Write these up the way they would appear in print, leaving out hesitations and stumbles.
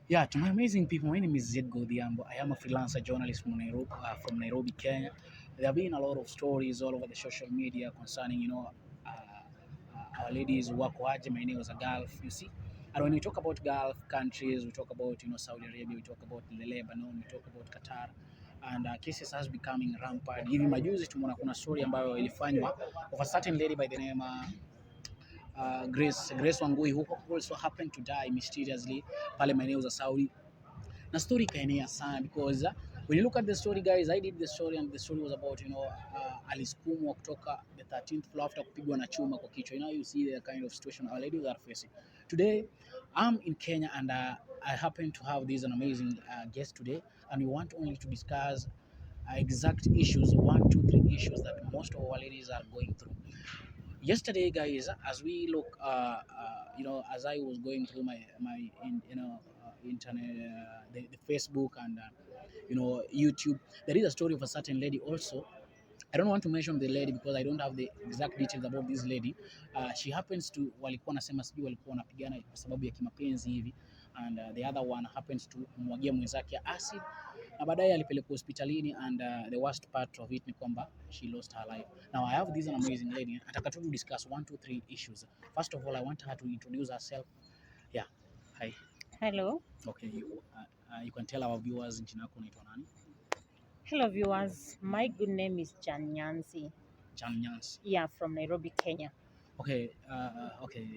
Yeah, to my amazing people, my name is Zed Godiambo. I am a freelancer journalist from Nairobi, Kenya. There have been a lot of stories all over the social media concerning, our ladies who work waje maeneo za Gulf, you see. And when we talk about Gulf countries, we talk about, Saudi Arabia, we talk about the Lebanon, we talk about Qatar, and cases has becoming rampant. Hivi majuzi tumeona kuna story ambayo ilifanywa of a certain lady by the name Grace Wangui who also happened to die mysteriously pale maeneo za Saudi, na story ikaenea sana because when you look at the story guys, I did the story and the story was about, alisukumwa kutoka the 13th floor after kupigwa na chuma kwa kichwa. You see the kind of situation our ladies are facing today. I'm in Kenya and I happen to have this an amazing guest today, and we want only to discuss exact issues, one, two, three issues that most of our ladies are going through. Yesterday guys, as we look as I was going through my internet, the Facebook and YouTube, there is a story of a certain lady also. I don't want to mention the lady because I don't have the exact details about this lady. She happens to, walikuwa nasema sijui walikuwa wanapigana kwa sababu ya kimapenzi hivi, and the other one happens to kumwagia mwenzake acid, na baadaye alipelekwa hospitalini, and the worst part of it ni kwamba she lost her life. Now I have this an amazing lady. Nataka tu discuss one, two, three issues. First of all, I want her to introduce herself. Yeah. Hi. Hello. Okay, you can tell our viewers jina lako unaitwa nani? Hello, viewers. My good name is Jan Nyansi. Jan Nyansi. Yeah, from Nairobi, Kenya. Okay, okay.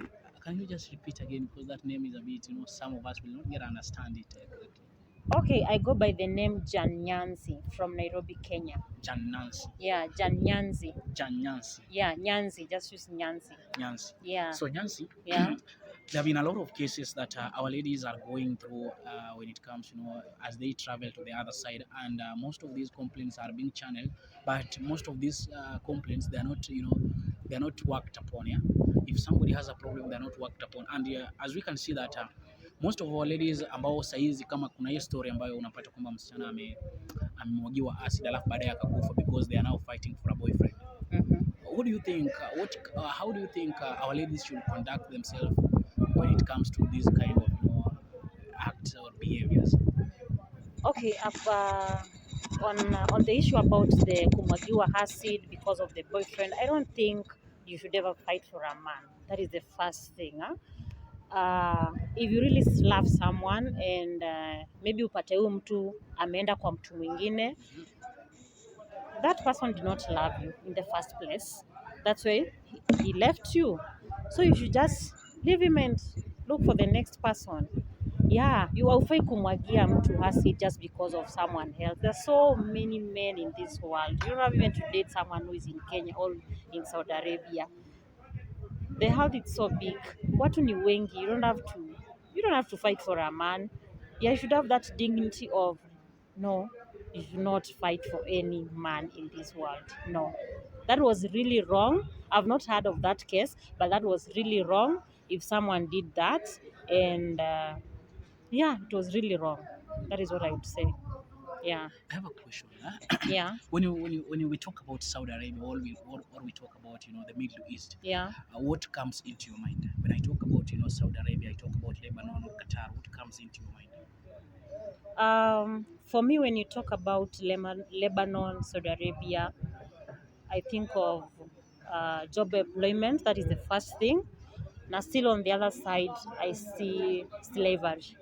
Can you just repeat again because that name is a bit, some of us will not get understand it correctly. Okay, I go by the name Jan Nyansi from Nairobi, Kenya. Jan Nancy. Yeah, Jan Nyansi. Jan Nyansi. Yeah, Nyansi. Just use Nyansi. Nyansi. Yeah. So Nyansi, Yeah. there have been a lot of cases that our ladies are going through when it comes, as they travel to the other side, and most of these complaints are being channeled, but most of these complaints, they are not, they are not worked upon. Yeah, if somebody has a problem, they are not worked upon, and as we can see that most of our ladies ambao saizi, kama kuna hii story ambayo unapata kwamba msichana amemwagiwa acid alafu baadaye akakufa because they are now fighting for a boyfriend. What do you think? How do you think our ladies should conduct themselves when it comes to these kind of acts or behaviors? Okay, on the issue about the kumwagiwa acid because of the boyfriend, I don't think you should ever fight for a man. That is the first thing. If you really love someone and maybe upate huyu mtu ameenda kwa mtu mwingine, that person did not love you in the first place. That's why he left you. So you should just leave him and look for the next person. Yeah, you haufai kumwagia mtu acid just because of someone else. There's so many men in this world. You don't have even to date someone who is in Kenya or in Saudi Arabia. The world is so big. Watu ni wengi. You don't have to fight for a man. Yeah, you should have that dignity of no, you should not fight for any man in this world. No. That was really wrong. I've not heard of that case, but that was really wrong if someone did that. And yeah, it was really wrong. That is what I would say. Yeah. I have a question. Yeah. When we talk about Saudi Arabia, or we talk about the Middle East, Yeah. What comes into your mind? When I talk about Saudi Arabia, I talk about Lebanon or Qatar. What comes into your mind? For me, when you talk about Lebanon, Saudi Arabia, I think of job employment. That is the first thing. Now, still on the other side, I see slavery,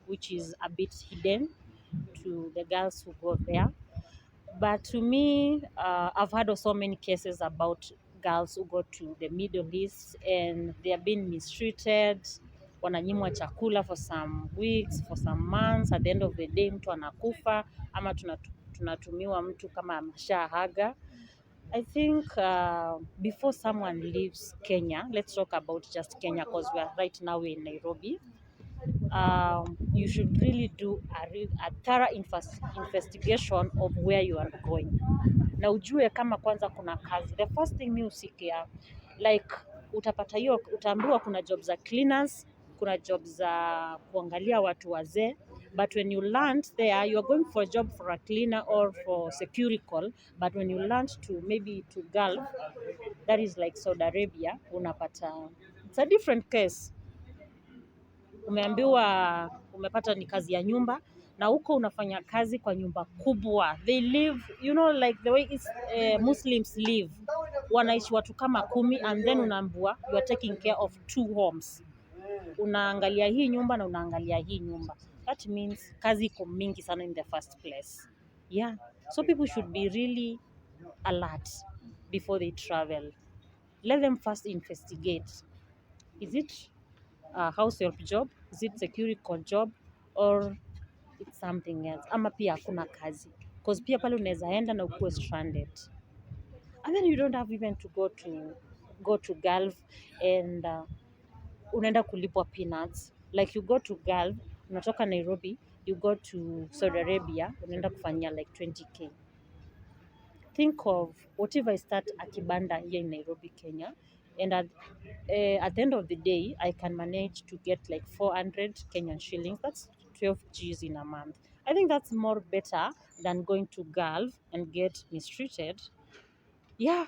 which is a bit hidden to the girls who go there. But to me, I've heard of so many cases about girls who go to the Middle East and they are being mistreated, wananyimwa chakula for some weeks, for some months. At the end of the day, mtu anakufa ama tunatumiwa mtu kama ameshahaga. I think before someone leaves Kenya, let's talk about just Kenya because we are right now in Nairobi. You should really do a thorough investigation of where you are going. Na ujue kama kwanza kuna kazi. The first thing mi usikia, like utapata hiyo, utaambiwa kuna job za cleaners, kuna job za kuangalia watu wazee, but when you land there, you are going for a job for a cleaner or for security call, but when you land to maybe to Gulf, that is like Saudi Arabia, unapata, it's a different case. umepata ni kazi ya nyumba, na huko unafanya kazi kwa nyumba kubwa. They live, you know, like the way Muslims live, wanaishi watu kama 10, and then unaambua you are taking care of 2 homes. Unaangalia hii nyumba na unaangalia hii nyumba. That means kazi iko mingi sana in the first place. Yeah, so people should be really alert before they travel. Let them first investigate. Is it a house help job? Is it security job? Or it's something else? Ama pia hakuna kazi. Because pia pale unaweza enda na ukuwe stranded. And then you don't have even to go to Gulf and unaenda kulipwa peanuts. Like you go to Gulf, unatoka Nairobi, you go to Saudi Arabia, unaenda kufanyia like 20k. Think of what if I start a kibanda here in Nairobi, Kenya, and at the end of the day, I can manage to get like 400 Kenyan shillings. That's 12 G's in a month. I think that's more better than going to Gulf and get mistreated. Yeah.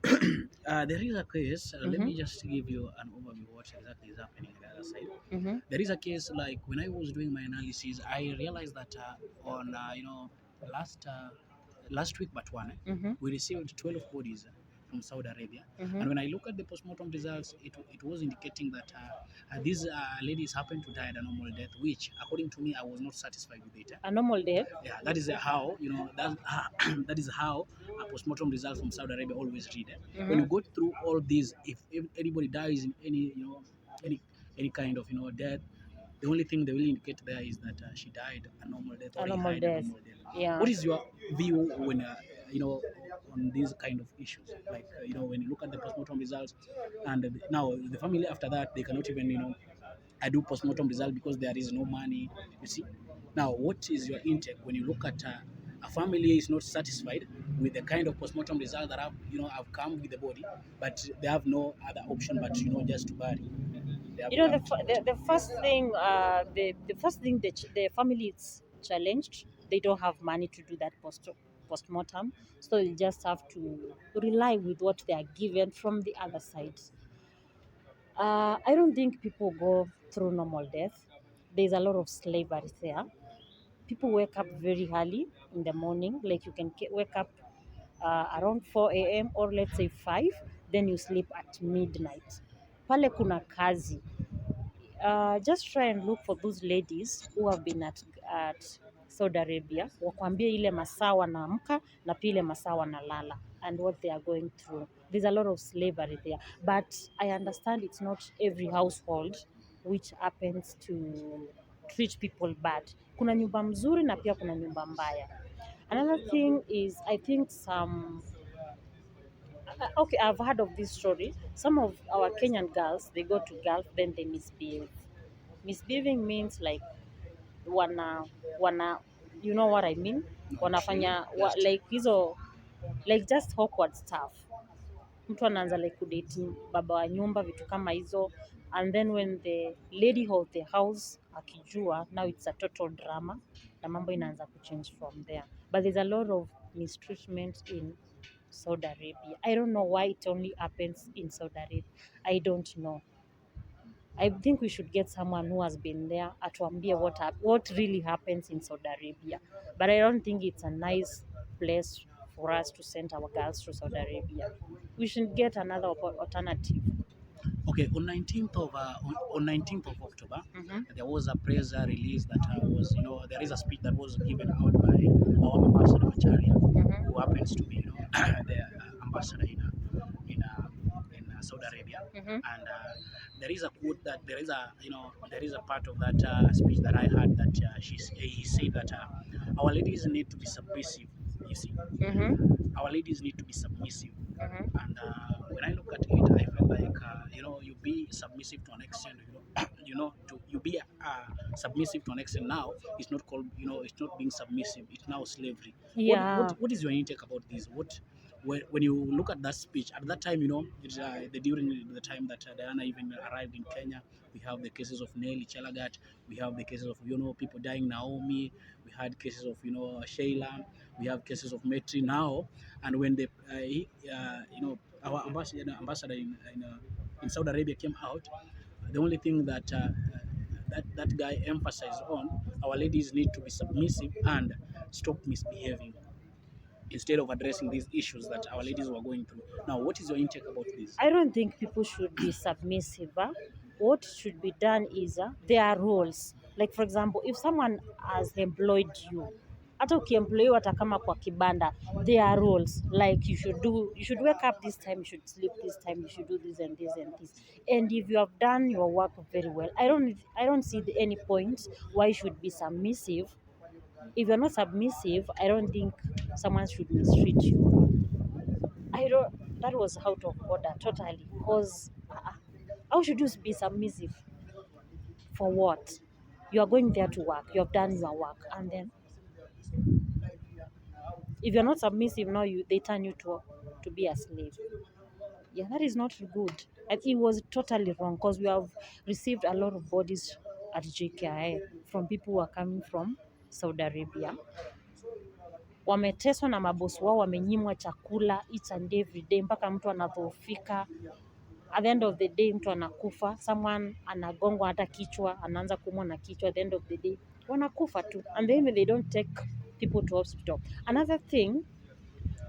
There is a case, let me Mm-hmm. just give you an overview of what exactly is happening on the other side. Mm-hmm. There is a case like when I was doing my analysis, I realized that on last last week, but one, Mm-hmm. we received 12 bodies from Saudi Arabia. Mm-hmm. And when I look at the postmortem results, it was indicating that these ladies happened to die at a normal death, which, according to me, I was not satisfied with it. A normal death. Yeah, that is how that is how a postmortem result from Saudi Arabia always read. Mm-hmm. When you go through all these, if anybody dies in any any kind of death, the only thing they will indicate there is that she died a normal death or A he normal died death. a normal death. Yeah. What is your view when on these kind of issues? Like when you look at the postmortem results, and now the family after that they cannot even I do postmortem result because there is no money. You see, now what is your intake when you look at a family is not satisfied with the kind of postmortem result that have come with the body, but they have no other option but just to bury. The first thing the first thing the family is challenged, they don't have money to do that postmortem, so they just have to rely with what they are given from the other side. I don't think people go through normal death. There's a lot of slavery there. People wake up very early in the morning, like you can wake up around 4 a.m. or let's say 5, then you sleep at midnight. Pale kuna kazi. Just try and look for those ladies who have been at Saudi Arabia, wakwambie ile masaa wanaamka na pia ile masaa wanalala and what they are going through. There's a lot of slavery there, but I understand it's not every household which happens to treat people bad. Kuna nyumba mzuri na pia kuna nyumba mbaya. Another thing is I think okay, I've heard of this story. Some of our Kenyan girls, they go to Gulf, then they misbehave. Misbehaving means like wana you know what I mean? No, Wanafanya just like hizo like just awkward stuff. Mtu anaanza like kudate baba wa nyumba, vitu kama hizo, and then when the lady of the house akijua, now it's a total drama na mambo inaanza kuchange from there. But there's a lot of mistreatment in Saudi Arabia. I don't know why it only happens in Saudi Arabia. I don't know. I think we should get someone who has been there atuambie what really happens in Saudi Arabia. But I don't think it's a nice place for us to send our girls to Saudi Arabia. We should get another alternative. Okay, on 19th of on 19th of October, Mm-hmm. there was a press release that was there is a speech that was given out by our ambassador Macharia, Mm-hmm. who happens to be the ambassador in Saudi Arabia, Mm-hmm. and there is a quote that there is a part of that speech that I heard that he said that our ladies need to be submissive. You see, Mm-hmm. our ladies need to be submissive. Mm-hmm. And when I look at it, I feel like you be submissive to an extent. You be submissive to an extent. Now it's not called it's not being submissive. It's now slavery. Yeah. What is your intake about this? When you look at that speech at that time, it's during the time that Diana even arrived in Kenya. We have the cases of Nelly Chelagat. We have the cases of people dying, Naomi. We had cases of Sheila. We have cases of Metri now. And when our ambassador in Saudi Arabia came out, the only thing that that guy emphasized on, our ladies need to be submissive and stop misbehaving instead of addressing these issues that our ladies were going through. Now, what is your intake about this? I don't think people should be submissive. What should be done is there are roles. Like for example, if someone has employed you, hata ukiemployiwa hata kama kwa kibanda, there are roles. Like you should wake up this time, you should sleep this time, you should do this and this and this. And if you have done your work very well, I don't see any point why you should be submissive. If you're not submissive, I don't think someone should mistreat you. I don't. That was out of order totally. Cause how should you be submissive for what? You are going there to work. You have done your work, and then if you're not submissive now, they turn you to be a slave. Yeah, that is not good. And it was totally wrong because we have received a lot of bodies at JKIA from people who are coming from Saudi Arabia. Wameteswa na mabosi wao, wamenyimwa chakula each and every day mpaka mtu anadhoofika. At the end of the day mtu anakufa, someone anagongwa hata kichwa, anaanza kuumwa na kichwa, at the end of the day wanakufa tu, and then they don't take people to hospital. Another thing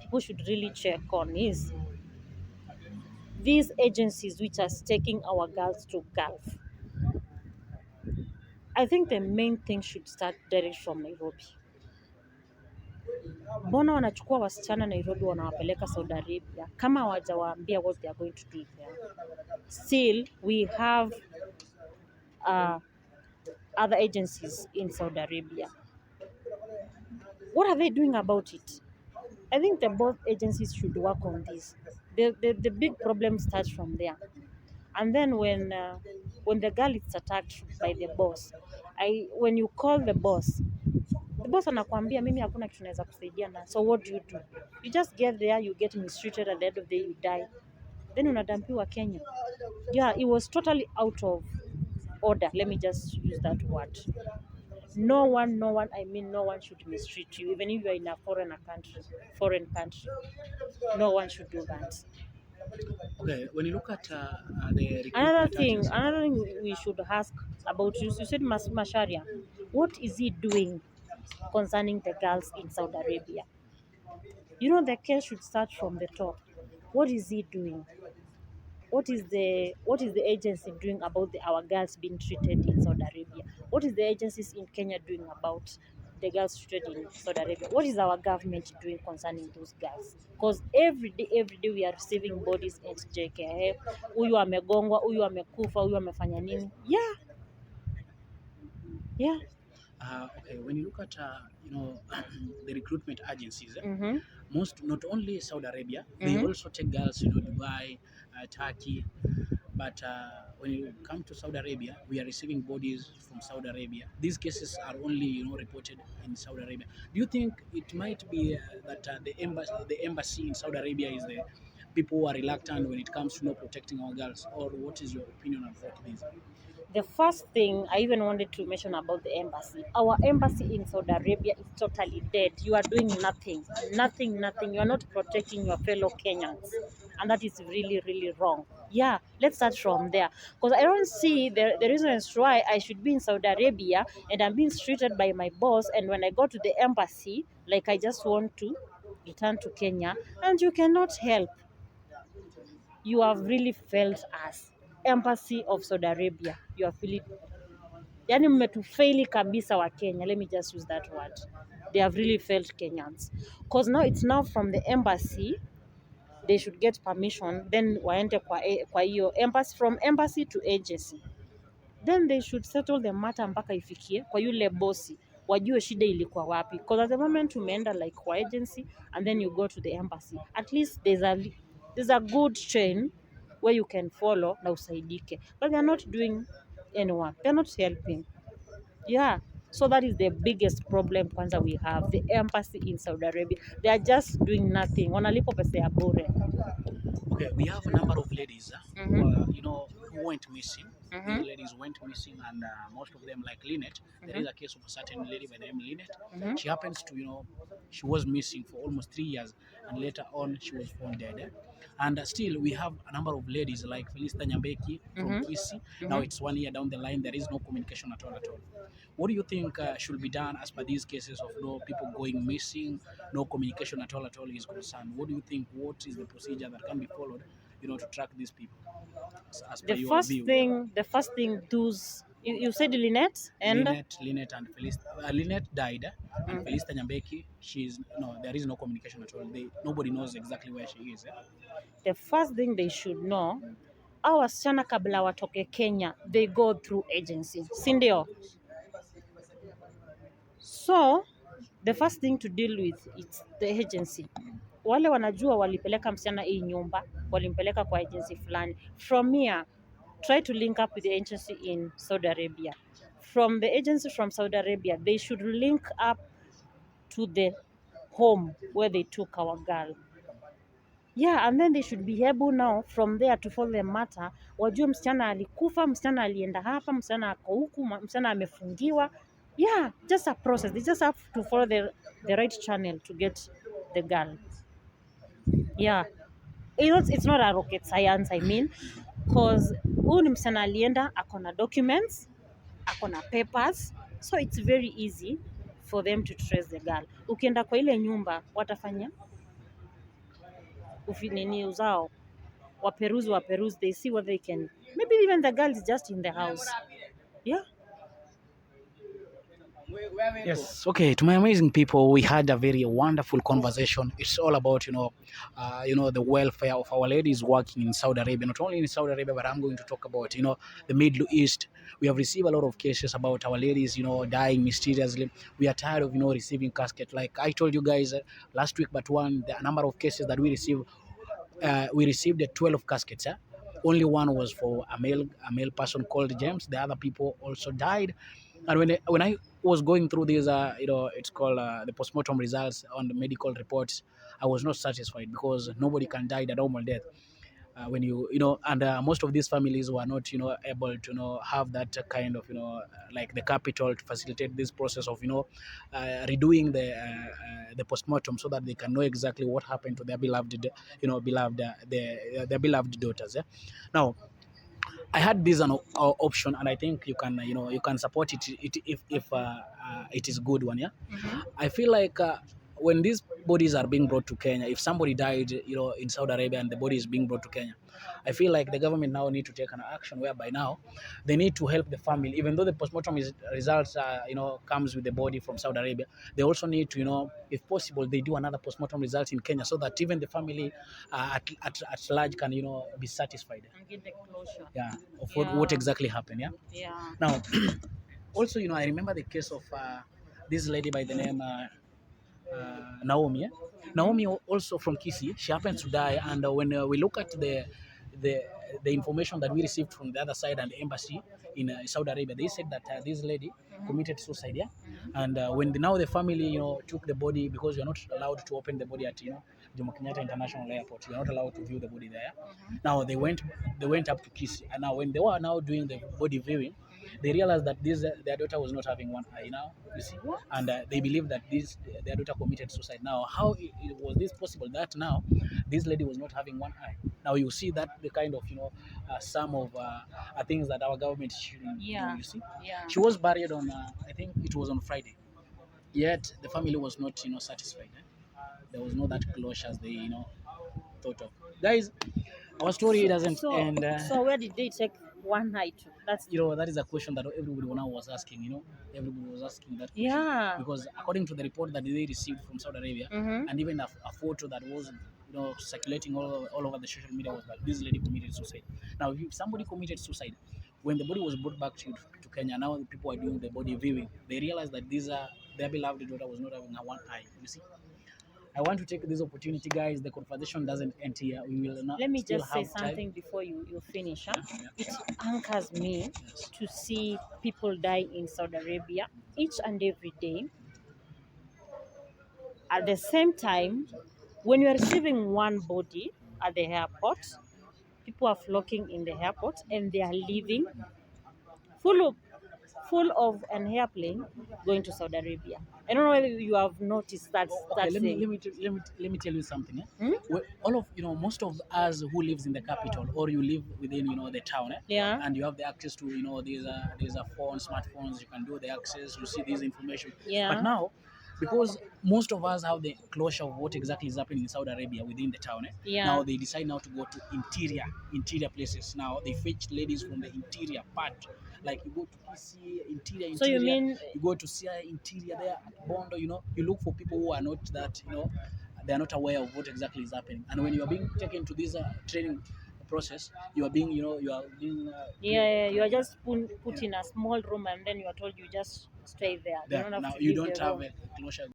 people should really check on is these agencies which are taking our girls to Gulf. I think the main thing should start direct from Nairobi. Mbona wanachukua wasichana Nairobi wanawapeleka Saudi Arabia kama hawajawaambia what they are going to do there? Still, we have other agencies in Saudi Arabia. What are they doing about it? I think the both agencies should work on this. The big problem starts from there. And then when the girl is attacked by the boss, when you call the boss anakuambia mimi hakuna kitu naweza kusaidia na. So what do? You just get there, you get mistreated, at the end of the day you die. Then unadampiwa Kenya. Yeah, it was totally out of order. Let me just use that word. No one should mistreat you, even if you are in a foreign country. No one should do that. Okay, when you look at the recruitment agency, another thing we should ask about, you said Masharia, what is he doing concerning the girls in Saudi Arabia? You know, the case should start from the top. What is he doing? What is the agency doing about our girls being treated in Saudi Arabia? What is the agencies in Kenya doing about the girls treated in Saudi Arabia? What is our government doing concerning those girls? Because every day we are receiving bodies at JKIA. Huyu amegongwa, huyu amekufa, huyu amefanya nini? Yeah. Okay, when you look at the recruitment agencies, Mm-hmm. most, not only Saudi Arabia, Mm-hmm. they also take girls, Dubai, Turkey. But when you come to Saudi Arabia, we are receiving bodies from Saudi Arabia. These cases are only reported in Saudi Arabia. Do you think it might be that the embassy in Saudi Arabia is the people who are reluctant when it comes to not protecting our girls, or what is your opinion about this? The first thing I even wanted to mention about the embassy. Our embassy in Saudi Arabia is totally dead. You are doing nothing. You are not protecting your fellow Kenyans. And that is really, really wrong. Yeah, let's start from there. Because I don't see the reasons why I should be in Saudi Arabia and I'm being treated by my boss, and when I go to the embassy, like I just want to return to Kenya, and you cannot help. You have really failed us. Embassy of Saudi Arabia, you are feeling, yani mmetufaili kabisa wa Kenya. Let me just use that word. They have really failed Kenyans. Because now it's now from the embassy, they should get permission, then waende kwa hiyo embassy, from embassy to agency. Then they should settle the matter mpaka ifikie kwa yule bosi, wajue shida ilikuwa wapi. Because at the moment umeenda like kwa agency and then you go to the embassy. At least there's a good chain where you can follow na usaidike. But they're not doing anyone. They're not helping. Yeah. So that is the biggest problem kwanza we have. The embassy in Saudi Arabia. They are just doing nothing. Wanalipo pesa ya bure. Okay, we have a number of ladies Mm-hmm. who went missing. These Mm-hmm. ladies went missing, and most of them, like Lynette, there Mm-hmm. is a case of a certain lady by the name Lynette. Mm-hmm. She happens to, she was missing for almost 3 years, and later on she was found dead. And still, we have a number of ladies like Felista Nyambeki from Mm-hmm. Kisi. Now Mm-hmm. it's 1 year down the line, there is no communication at all at all. What do you think should be done as per these cases of no people going missing, no communication at all is concerned? What do you think? What is the procedure that can be followed, to track these people, as per your view? The first thing, those you said Lynette and Lynette and Felista. Lynette died, and mm, Felista Nyambeki, she's no, there is no communication at all. Nobody knows exactly where she is. the first thing they should know, our wasichana kabla watoke Kenya, they go through agency, si ndio? So the first thing to deal with is the agency. Wale wanajua walipeleka msichana hii nyumba, walimpeleka kwa agency fulani. From here, try to link up with the agency in Saudi Arabia. From the agency from Saudi Arabia, they should link up to the home where they took our girl. Yeah, and then they should be able now from there to follow the matter. Wajue msichana alikufa, msichana alienda hapa, msichana ako huku, msichana amefungiwa. Yeah, just a process. They just have to follow the right channel to get the girl. Yeah, it's not a rocket science, I mean, because huyu ni msichana alienda, ako na documents, ako na papers, so it's very easy for them to trace the girl. Ukienda kwa ile nyumba, watafanya nini uzao, waperuzi, they see what they can. Maybe even the girl is just in the house. Yeah. Yes. Okay. To my amazing people, we had a very wonderful conversation. It's all about the welfare of our ladies working in Saudi Arabia. Not only in Saudi Arabia, but I'm going to talk about the Middle East. We have received a lot of cases about our ladies dying mysteriously. We are tired of receiving casket. Like I told you guys last week, but the number of cases that we received 12 caskets. Only one was for a male person called James. The other people also died. And when I was going through these, it's called the postmortem results on the medical reports, I was not satisfied because nobody can die a normal death. When and most of these families were not able to have that kind of like the capital to facilitate this process of redoing the postmortem so that they can know exactly what happened to their beloved their beloved daughters. Now I had this an option, and I think you can support it if it is good one. Yeah, Mm-hmm. I feel like when these bodies are being brought to Kenya, if somebody died, in Saudi Arabia and the body is being brought to Kenya, I feel like the government now need to take an action whereby now they need to help the family, even though the postmortem results, comes with the body from Saudi Arabia. They also need to, if possible, they do another postmortem result in Kenya so that even the family at large can, be satisfied. And get the closure. Yeah, of what Yeah. exactly happened. Yeah. Yeah. Now, also, I remember the case of this lady by the name Naomi. Naomi also from Kisi. She happens to die, and when we look at the the information that we received from the other side and the embassy in Saudi Arabia, they said that this lady committed suicide. Yeah, and when now the family took the body, because you're not allowed to open the body at Jomo Kenyatta International Airport. You're not allowed to view the body there. Now they went up to Kisi, and now when they were now doing the body viewing, they realized that their daughter was not having one eye now, you see, and they believe that their daughter committed suicide. Now, how was this possible that now this lady was not having one eye? Now you see that the kind of some of things that our government shouldn't do. Yeah. You see, Yeah. she was buried on I think it was on Friday. Yet the family was not satisfied. There was no that closure as they thought of. Guys, our story doesn't So, end. so where did they take one night to? That's That is a question that everybody now was asking. Everybody was asking that question. yeah. Because according to the report that they received from Saudi Arabia, Mm-hmm. and even a photo that was circulating all over the social media, was that this lady committed suicide. Now, if somebody committed suicide, when the body was brought back to Kenya, now the people are doing the body viewing. They realize that their beloved daughter was not having a one eye. You see, I want to take this opportunity, guys. The conversation doesn't end here. We will not. Let me still just say have time. something before you finish. Huh? Yeah. It anchors me Yes. to see people die in Saudi Arabia each and every day. At the same time, when you are receiving one body at the airport, people are flocking in the airport and they are leaving full of an airplane going to Saudi Arabia. I don't know whether you have noticed that Okay, that let me thing. let me t- let me let me tell you something. Hmm? All of most of us who lives in the capital, or you live within the town, Yeah. and you have the access to these are phones, smartphones. You can do the access. You see this information. But Yeah. now, because most of us have the closure of what exactly is happening in Saudi Arabia within the town, Yeah. now they decide now to go to interior places. Now they fetch ladies from the interior part. Like you go to PC So you interior, mean you go to CI interior there at Bondo. You look for people who are not that they are not aware of what exactly is happening. And when you are being taken to this training process, you are being you are being yeah, you are just put in a small room and then you are told you just stay there. You there. don't have Now to you leave don't the have room. a closure